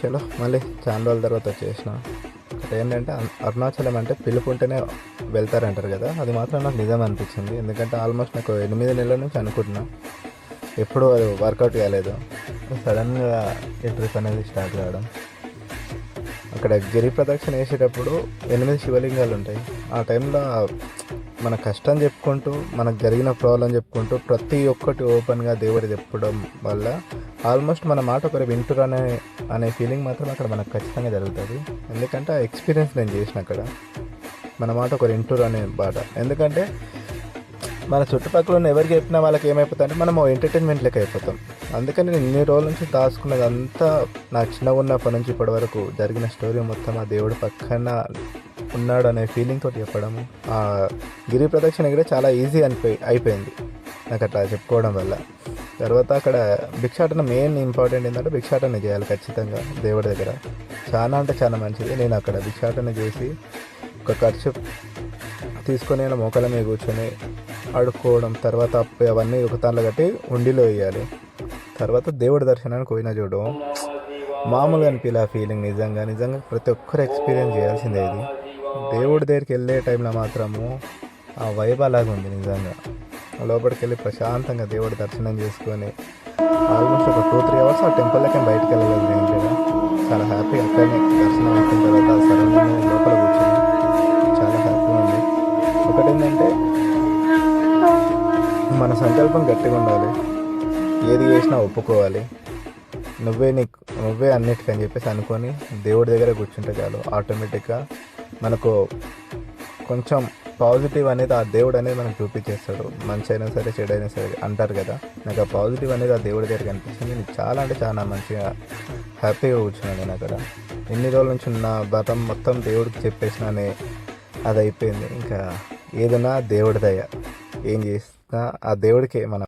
చలో మళ్ళీ చాలా రోజుల తర్వాత వచ్చేసిన. ఒకటి ఏంటంటే అరుణాచలం అంటే పిలుపు ఉంటేనే వెళ్తారంటారు కదా, అది మాత్రం నాకు నిజం అనిపించింది. ఎందుకంటే ఆల్మోస్ట్ నాకు 8 నెలల నుంచి అనుకుంటున్నా, ఎప్పుడూ అది వర్కౌట్ కాలేదు. సడన్గా ఈ ట్రిప్ అనేది స్టార్ట్ కావడం. అక్కడ గిరి ప్రదక్షిణ వేసేటప్పుడు 8 శివలింగాలు ఉంటాయి. ఆ టైంలో మన కష్టం చెప్పుకుంటూ, మనకు జరిగిన ప్రాబ్లం చెప్పుకుంటూ, ప్రతి ఒక్కటి ఓపెన్గా దేవుడు చెప్పడం వల్ల ఆల్మోస్ట్ మన మాట ఒకరు వింటురు అనే ఫీలింగ్ మాత్రం అక్కడ మనకు ఖచ్చితంగా జరుగుతుంది. ఎందుకంటే ఆ ఎక్స్పీరియన్స్ నేను చేసిన అక్కడ. మన మాట ఒకరు వింటురు అనే బాట. ఎందుకంటే మన చుట్టుపక్కల ఉన్న ఎవరికి చెప్పినా వాళ్ళకి ఏమైపోతుంది అంటే మనం ఎంటర్టైన్మెంట్ లెక్క అయిపోతాం. అందుకని నేను ఇన్ని రోజుల నుంచి దాచుకున్నది అంతా, నా చిన్నగా ఉన్నప్పటి నుంచి ఇప్పటి వరకు జరిగిన స్టోరీ మొత్తం ఆ దేవుడు పక్కన ఉన్నాడు అనే ఫీలింగ్ తోటి చెప్పడము. ఆ గిరి ప్రదక్షిణ కూడా చాలా ఈజీ అయిపోయింది నాకు అట్లా చెప్పుకోవడం వల్ల. తర్వాత అక్కడ భిక్షాటన మెయిన్ ఇంపార్టెంట్ ఏంటంటే భిక్షాటన చేయాలి ఖచ్చితంగా దేవుడి దగ్గర. చాలా అంటే చాలా మంచిది. నేను అక్కడ భిక్షాటన చేసి ఒక ఖర్చు తీసుకొని నేను మోకాల మీద కూర్చొని ఆడుకోవడం, తర్వాత అవన్నీ ఒక తాళ్ళు కట్టి ఉండిలో వేయాలి. తర్వాత దేవుడి దర్శనానికి పోయినా చూడడం మామూలుగా అనిపించలే ఆ ఫీలింగ్. నిజంగా నిజంగా ప్రతి ఒక్కరు ఎక్స్పీరియన్స్ చేయాల్సిందే ఇది. దేవుడి దగ్గరికి వెళ్ళే టైంలో మాత్రము ఆ వైబ్ అలాగ ఉంది నిజంగా. లోపలికి వెళ్ళి ప్రశాంతంగా దేవుడి దర్శనం చేసుకొని ఆల్మోస్ట్ ఒక 2-3 అవర్స్ ఆ టెంపుల్లోకి బయటకు వెళ్ళలేదు. నేను కూడా చాలా హ్యాపీ. అక్కడనే దర్శనం అయిపోయిన తర్వాత సరౌండింగ్ లోపల కూర్చొని చాలా హ్యాపీగా ఉంది. ఒకటి ఏంటంటే మన సంకల్పం గట్టిగా ఉండాలి, ఏది చేసినా ఒప్పుకోవాలి. నువ్వే అన్నిటికని చెప్పేసి అనుకొని దేవుడి దగ్గర కూర్చుంటే చాలు, ఆటోమేటిక్గా మనకు కొంచెం పాజిటివ్ అనేది ఆ దేవుడు అనేది మనకు చూపించేస్తాడు. మంచి అయినా సరే చెడు అయినా సరే అంటారు కదా, నాకు ఆ పాజిటివ్ అనేది ఆ దేవుడి దగ్గర కనిపిస్తుంది. నేను చాలా అంటే చాలా మంచిగా హ్యాపీగా కూర్చున్నాను. నేను అక్కడ ఎన్ని రోజుల నుంచి ఉన్న భారం మొత్తం దేవుడికి చెప్పేసిన అది అయిపోయింది. ఇంకా ఏదైనా దేవుడి దయ, ఏం చేసినా ఆ దేవుడికే మనం